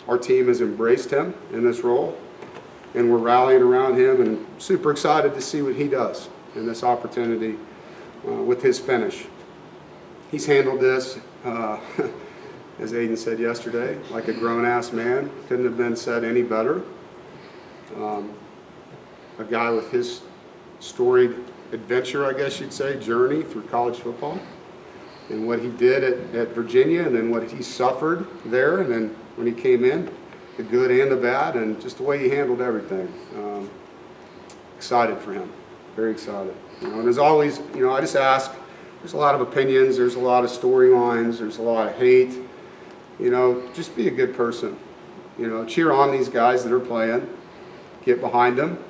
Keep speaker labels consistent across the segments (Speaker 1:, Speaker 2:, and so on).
Speaker 1: Our team has embraced him in this role, and we're rallying around him and super excited to see what he does in this opportunity with his finish. He's handled this, as Aiden said yesterday, like a grown-ass man. Couldn't have been said any better. A guy with his storied adventure, I guess you'd say, journey through college football, and what he did at Virginia, and then what he suffered there, and then when he came in, the good and the bad, and just the way he handled everything. Excited for him, very excited. And as always, I just ask, there's a lot of opinions, there's a lot of storylines, there's a lot of hate. Just be a good person. Cheer on these guys that are playing, get behind them,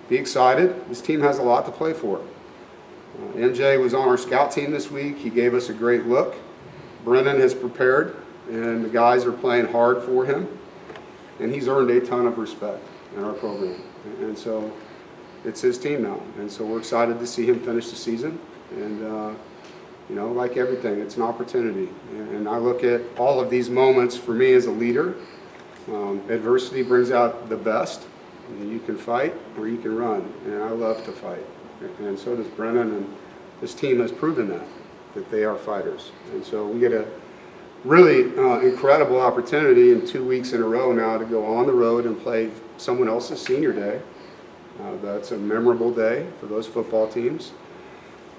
Speaker 1: be excited. This team has a lot to play for. MJ was on our scout team this week. He gave us a great look. Brennan has prepared, and the guys are playing hard for him. And he's earned a ton of respect in our program. And so it's his team now. And so we're excited to see him finish the season. And, like everything, it's an opportunity. And I look at all of these moments for me as a leader. Adversity brings out the best. You can fight or you can run. And I love to fight. And so does Brennan. And this team has proven that they are fighters. And so we get a really incredible opportunity in 2 weeks in a row now to go on the road and play someone else's senior day. That's a memorable day for those football teams.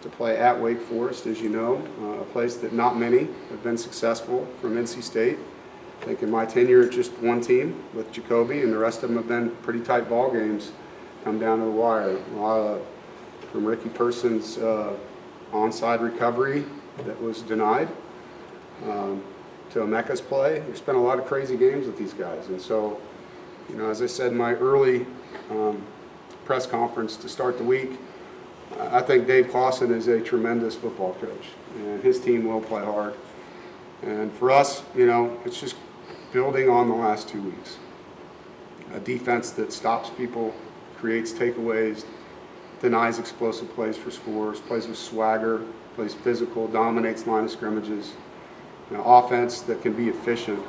Speaker 1: To play at Wake Forest, as you know, a place that not many have been successful from NC State. I think in my tenure, it's just one team with Jacoby, and the rest of them have been pretty tight ball games, come down to the wire. A lot from Ricky Person's onside recovery that was denied, to Emeka's play. There's been a lot of crazy games with these guys. And so, as I said in my early press conference to start the week, I think Dave Clawson is a tremendous football coach, and his team will play hard. And for us, it's just building on the last 2 weeks. A defense that stops people, creates takeaways, denies explosive plays for scores, plays with swagger, plays physical, dominates line of scrimmages. Offense that can be efficient,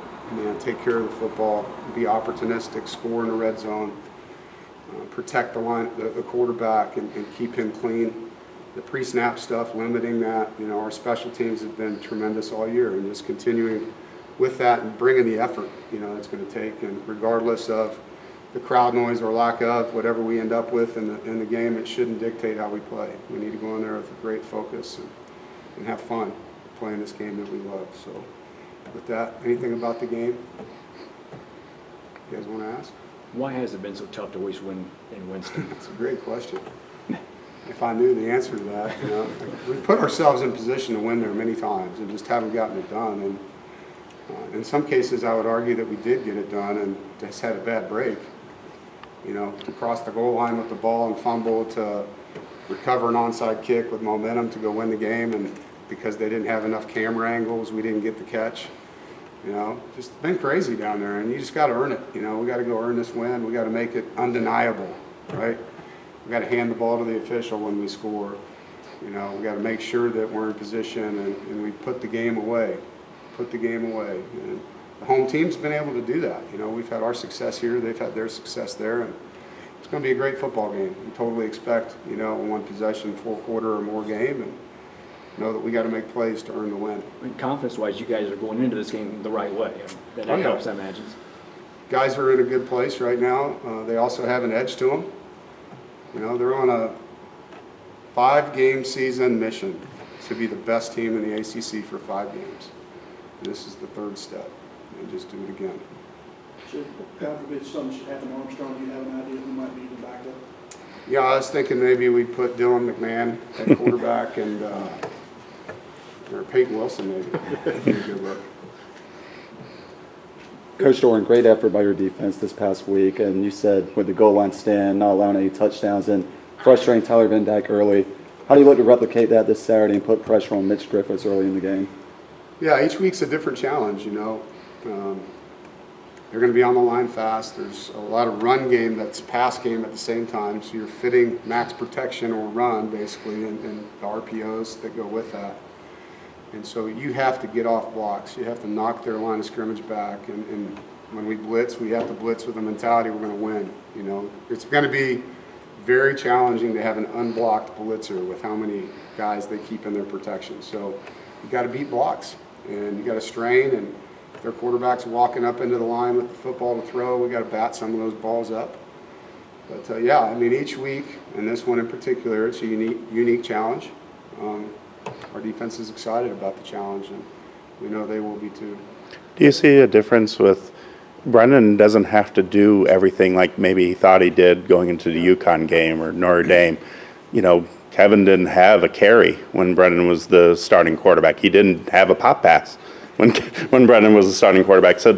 Speaker 1: take care of the football, be opportunistic, score in the red zone, protect the quarterback and keep him clean. The pre-snap stuff, limiting that. Our special teams have been tremendous all year, and just continuing with that and bringing the effort, it's going to take. And regardless of the crowd noise or lack of, whatever we end up with in the game, it shouldn't dictate how we play. We need to go in there with a great focus and have fun playing this game that we love. So with that, anything about the game you guys want to ask?
Speaker 2: Why has it been so tough to always win in Winston?
Speaker 1: That's a great question. If I knew the answer to that, we've put ourselves in position to win there many times and just haven't gotten it done. And in some cases, I would argue that we did get it done and just had a bad break. To cross the goal line with the ball and fumble, to recover an onside kick with momentum to go win the game, and because they didn't have enough camera angles, we didn't get the catch. Just been crazy down there, and you just got to earn it. We got to go earn this win. We got to make it undeniable, right? We got to hand the ball to the official when we score. We got to make sure that we're in position and we put the game away. And the home team's been able to do that. We've had our success here. They've had their success there, and it's going to be a great football game. We totally expect, a one possession, full quarter or more game, and know that we got to make plays to earn the win.
Speaker 2: Confidence-wise, you guys are going into this game the right way. That helps, I imagine.
Speaker 1: Guys are in a good place right now. They also have an edge to them. They're on a 5-game season mission to be the best team in the ACC for 5 games. And this is the 3rd step. And just do it again.
Speaker 3: Should, God forbid, something should happen to Armstrong, do you have an idea who might be the backup?
Speaker 1: Yeah, I was thinking maybe we'd put Dylan McMahon at quarterback and or Peyton Wilson maybe. That'd be a good look.
Speaker 4: Coach Doeren, great effort by your defense this past week, and you said with the goal line stand, not allowing any touchdowns, and frustrating Tyler Van Dyke early. How do you look to replicate that this Saturday and put pressure on Mitch Griffiths early in the game?
Speaker 1: Yeah, each week's a different challenge, They're going to be on the line fast. There's a lot of run game that's pass game at the same time, so you're fitting max protection or run, basically, and the RPOs that go with that. And so you have to get off blocks. You have to knock their line of scrimmage back and when we blitz, we have to blitz with the mentality we're going to win. You know, it's going to be very challenging to have an unblocked blitzer with how many guys they keep in their protection. So you got to beat blocks, and you got to strain, and if their quarterback's walking up into the line with the football to throw, we got to bat some of those balls up. But yeah, I mean, each week, and this one in particular, it's a unique challenge. Our defense is excited about the challenge, and we know they will be too.
Speaker 5: Do you see a difference with Brennan doesn't have to do everything like maybe he thought he did going into the UConn game or Notre Dame? You know, Kevin didn't have a carry when Brennan was the starting quarterback. He didn't have a pop pass when Brennan was the starting quarterback. So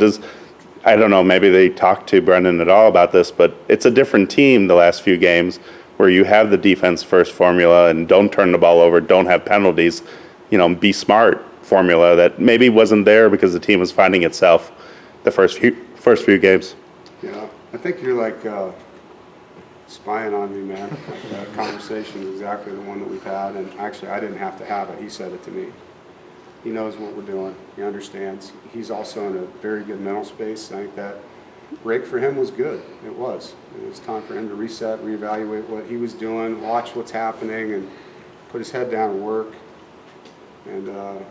Speaker 5: I don't know, maybe they talked to Brennan at all about this, but it's a different team the last few games where you have the defense first formula and don't turn the ball over, don't have penalties, you know, be smart formula that maybe wasn't there because the team was finding itself the first few games.
Speaker 1: Yeah, I think you're like spying on me, man. Like, that conversation is exactly the one that we've had, and actually I didn't have to have it. He said it to me. He knows what we're doing. He understands. He's also in a very good mental space. I think that break for him was good. It was. It was time for him to reset, reevaluate what he was doing, watch what's happening, and put his head down and work. And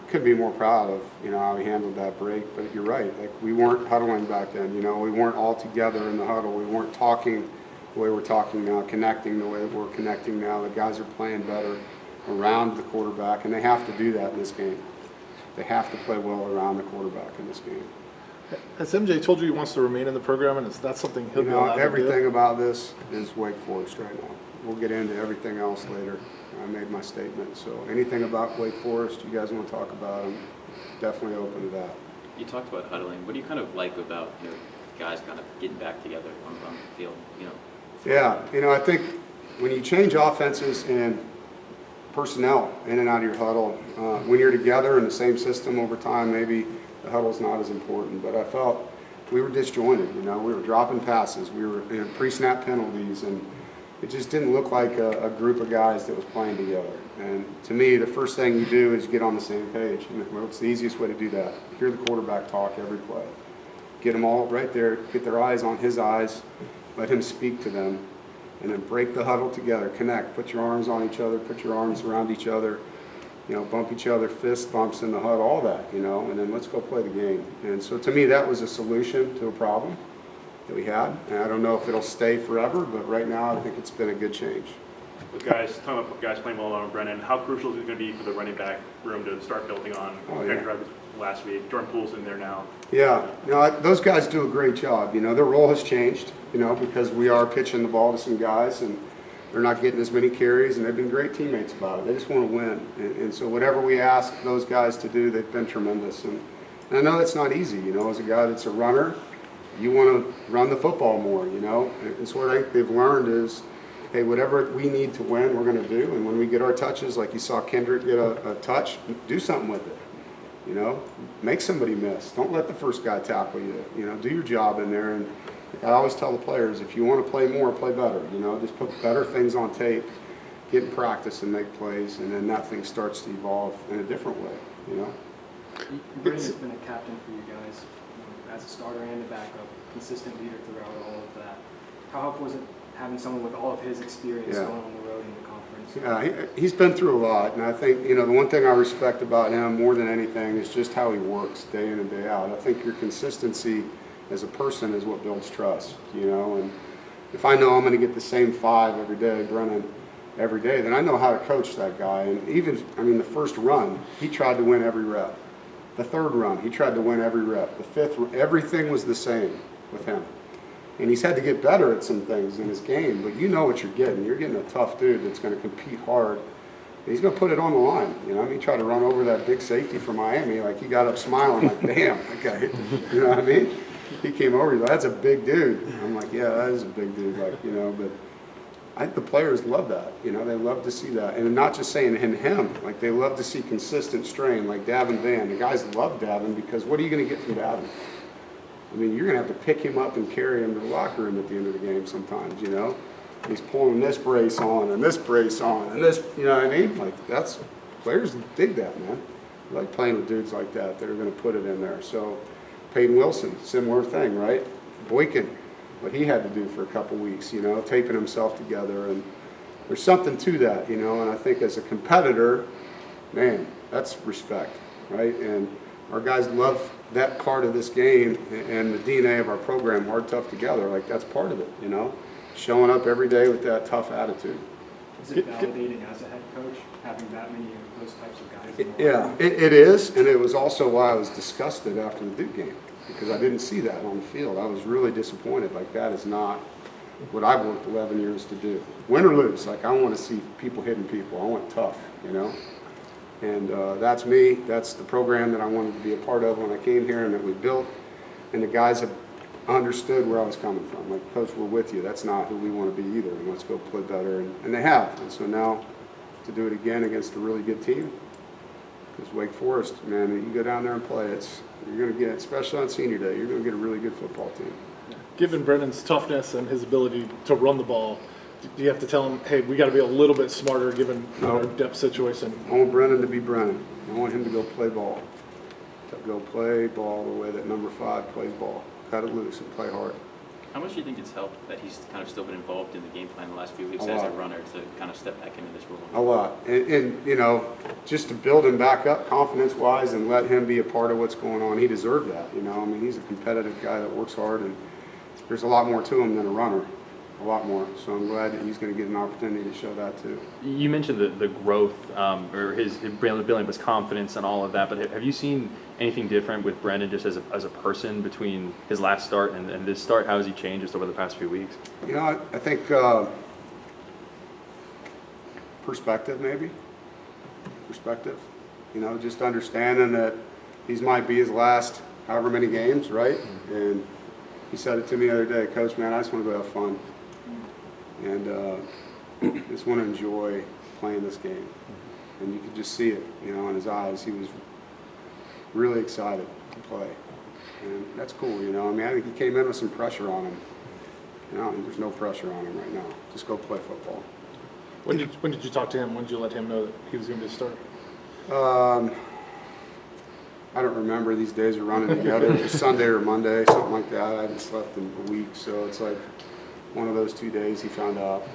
Speaker 1: couldn't be more proud of, you know, how he handled that break. But you're right. Like, we weren't huddling back then. You know, we weren't all together in the huddle. We weren't talking the way we're talking now, connecting the way that we're connecting now. The guys are playing better around the quarterback, and they have to do that in this game. They have to play well around the quarterback in this game.
Speaker 6: Has MJ told you he wants to remain in the program, and is that something he'll
Speaker 1: You
Speaker 6: be
Speaker 1: know,
Speaker 6: allowed to do?
Speaker 1: everything about this is Wake Forest right now. We'll get into everything else later. I made my statement. So anything about Wake Forest you guys want to talk about, I'm definitely open to that.
Speaker 7: You talked about huddling. What do you kind of like about, you know, guys kind of getting back together on the field, you know?
Speaker 1: Yeah, you know, I think when you change offenses and personnel in and out of your huddle, when you're together in the same system over time, maybe the huddle's not as important. But I felt we were disjointed, you know. We were dropping passes. We were in pre-snap penalties, and it just didn't look like a group of guys that was playing together. And to me, the first thing you do is get on the same page. And it's the easiest way to do that. Hear the quarterback talk every play. Get them all right there, get their eyes on his eyes, let him speak to them, and then break the huddle together, connect, put your arms on each other, put your arms around each other, you know, bump each other, fist bumps in the huddle, all that, you know, and then let's go play the game. And so to me, that was a solution to a problem that we had. And I don't know if it'll stay forever, but right now I think it's been a good change.
Speaker 8: With guys, talking about guys playing well on Brennan, how crucial is it going to be for the running back room to start building on? Last week, Jordan Poole's in there now.
Speaker 1: Yeah, you know, those guys do a great job. You know, their role has changed, you know, because we are pitching the ball to some guys, and they're not getting as many carries, and they've been great teammates about it. They just want to win. And so whatever we ask those guys to do, they've been tremendous. And I know that's not easy, you know, as a guy that's a runner, you want to run the football more, you know. And so what I think they've learned is, hey, whatever we need to win, we're going to do. And when we get our touches, like you saw Kendrick get a touch, do something with it. You know, make somebody miss. Don't let the first guy tackle you. You know, do your job in there. And I always tell the players, if you want to play more, play better. You know, just put better things on tape, get in practice and make plays, and then that thing starts to evolve in a different way, you know.
Speaker 9: Brennan has been a captain for you guys, as a starter and a backup, consistent leader throughout all of that. How helpful was it having someone with all of his experience going on the road in the conference?
Speaker 1: Yeah, he's been through a lot, and I think, you know, the one thing I respect about him more than anything is just how he works day in and day out. I think your consistency as a person is what builds trust, you know, and if I know I'm going to get the same 5 every day, Brennan, every day, then I know how to coach that guy. And even, I mean, the first run, he tried to win every rep. The third run, he tried to win every rep. The fifth, everything was the same with him. And he's had to get better at some things in his game, but you know what you're getting. You're getting a tough dude that's going to compete hard. And he's going to put it on the line. You know, I mean, he tried to run over that big safety from Miami. Like, he got up smiling, like, damn, that guy. You know what I mean? He came over, he's like, that's a big dude. I'm like, yeah, that is a big dude, like, you know, but I think the players love that. You know, they love to see that. And not just saying him, like, they love to see consistent strain, like Davin Van. The guys love Davin because what are you going to get from Davin? I mean, you're going to have to pick him up and carry him to the locker room at the end of the game sometimes, you know. He's pulling this brace on and this brace on and this, you know what I mean? Like, that's, players dig that, man. I like playing with dudes like that that are going to put it in there. So Peyton Wilson, similar thing, right? Boykin, what he had to do for a couple weeks, you know, taping himself together. And there's something to that, you know, and I think as a competitor, man, that's respect, right? And our guys love that part of this game and the DNA of our program, hard, tough, together. Like, that's part of it, you know, showing up every day with that tough attitude.
Speaker 9: Is it validating as a head coach, having that many of those types of guys in the
Speaker 1: Yeah, it is, and it was also why I was disgusted after the Duke game, because I didn't see that on the field. I was really disappointed. Like, that is not what I've worked 11 years to do. Win or lose, like, I want to see people hitting people. I want tough, you know? And that's me. That's the program that I wanted to be a part of when I came here and that we built. And the guys have understood where I was coming from. Like, Coach, we're with you. That's not who we want to be either. And let's go play better. And they have. And so now to do it again against a really good team, because Wake Forest, man, you go down there and play, you're going to get, especially on senior day, you're going to get a really good football team.
Speaker 6: Given Brennan's toughness and his ability to run the ball, do you have to tell him, hey, we got to be a little bit smarter given our depth situation?
Speaker 1: I want Brennan to be Brennan. I want him to go play ball. To go play ball the way that number 5 plays ball. Cut it loose and play hard.
Speaker 7: How much do you think it's helped that he's kind of still been involved in the game plan the last few weeks
Speaker 1: A
Speaker 7: as a
Speaker 1: lot.
Speaker 7: runner to kind of step back into this role?
Speaker 1: A lot. And, you know, just to build him back up confidence-wise and let him be a part of what's going on, he deserved that, you know. I mean, he's a competitive guy that works hard, and there's a lot more to him than a runner. A lot more. So I'm glad that he's going to get an opportunity to show that too.
Speaker 2: You mentioned the growth or his building his confidence and all of that, but have you seen anything different with Brennan just as a person between his last start and this start? How has he changed just over the past few weeks?
Speaker 1: You know, I think perspective maybe. Perspective. You know, just understanding that these might be his last however many games, right? And he said it to me the other day, Coach, man, I just want to go have fun. And just want to enjoy playing this game. And you could just see it, you know, in his eyes. He was really excited to play. And that's cool, you know. I mean, I think he came in with some pressure on him. You know, there's no pressure on him right now. Just go play football.
Speaker 6: When did you talk to him? When did you let him know that he was going to be a starter?
Speaker 1: I don't remember. These days are running together. It was Sunday or Monday, something like that. I haven't slept in a week, so it's like one of those 2 days he found out.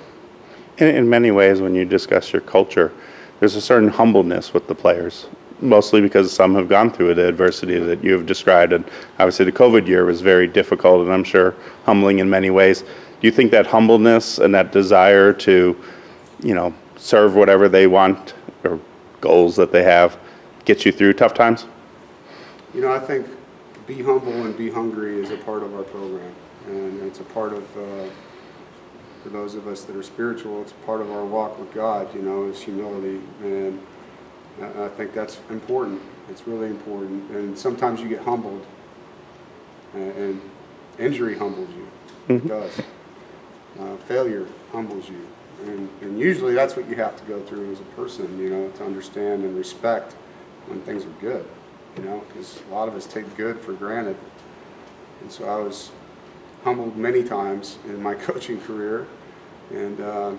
Speaker 5: In many ways, when you discuss your culture, there's a certain humbleness with the players, mostly because some have gone through the adversity that you have described. And obviously the COVID year was very difficult and I'm sure humbling in many ways. Do you think that humbleness and that desire to, you know, serve whatever they want or goals that they have gets you through tough times?
Speaker 1: You know, I think be humble and be hungry is a part of our program. And it's a part of, for those of us that are spiritual, it's part of our walk with God, you know, is humility. And I think that's important. It's really important. And sometimes you get humbled, and injury humbles you. It does. Failure humbles you. And usually that's what you have to go through as a person, you know, to understand and respect when things are good, you know, because a lot of us take good for granted. And so I was humbled many times in my coaching career, and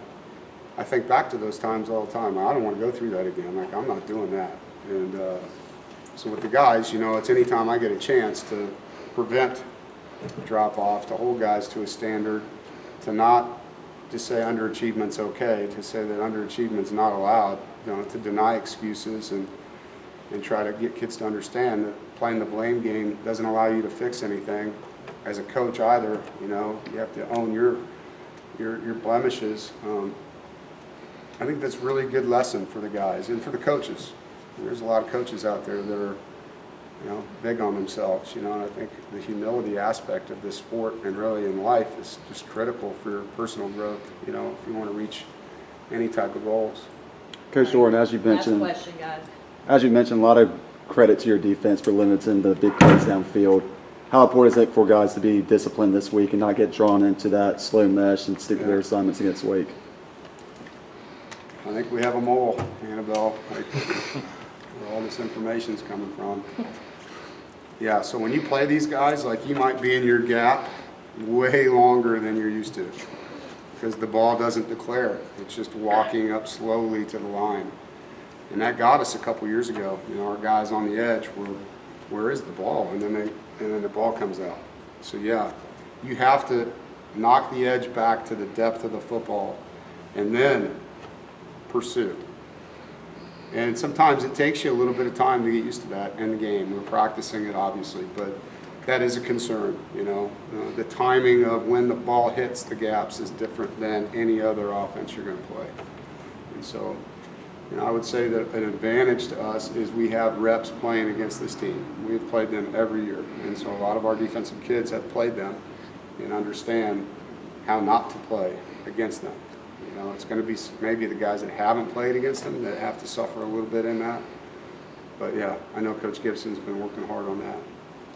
Speaker 1: I think back to those times all the time. I don't want to go through that again. Like, I'm not doing that. And so with the guys, you know, it's anytime I get a chance to prevent drop off, to hold guys to a standard, to not just say underachievement's okay, to say that underachievement's not allowed, you know, to deny excuses and try to get kids to understand that playing the blame game doesn't allow you to fix anything. As a coach either, you know, you have to own your blemishes. I think that's a really good lesson for the guys and for the coaches. There's a lot of coaches out there that are, you know, big on themselves, you know, and I think the humility aspect of this sport and really in life is just critical for your personal growth, you know, if you want to reach any type of goals.
Speaker 4: Coach Doeren, as you mentioned,
Speaker 10: Last question, guys.
Speaker 4: as you mentioned, a lot of credit to your defense for limiting the big plays downfield. How important is it for guys to be disciplined this week and not get drawn into that slow mesh and stick to their assignments against Wake?
Speaker 1: I think we have them all, Annabelle, like, where all this information's coming from. Yeah, so when you play these guys, like, you might be in your gap way longer than you're used to because the ball doesn't declare. It's just walking up slowly to the line. And that got us a couple years ago. You know, our guys on the edge were, where is the ball? And then and then the ball comes out. So yeah, you have to knock the edge back to the depth of the football and then pursue. And sometimes it takes you a little bit of time to get used to that in the game. We're practicing it, obviously, but that is a concern, you know. The timing of when the ball hits the gaps is different than any other offense you're going to play. And so, you know, I would say that an advantage to us is we have reps playing against this team. We've played them every year, and so a lot of our defensive kids have played them and understand how not to play against them. You know, it's going to be maybe the guys that haven't played against them that have to suffer a little bit in that. But yeah, I know Coach Gibson's been working hard on that.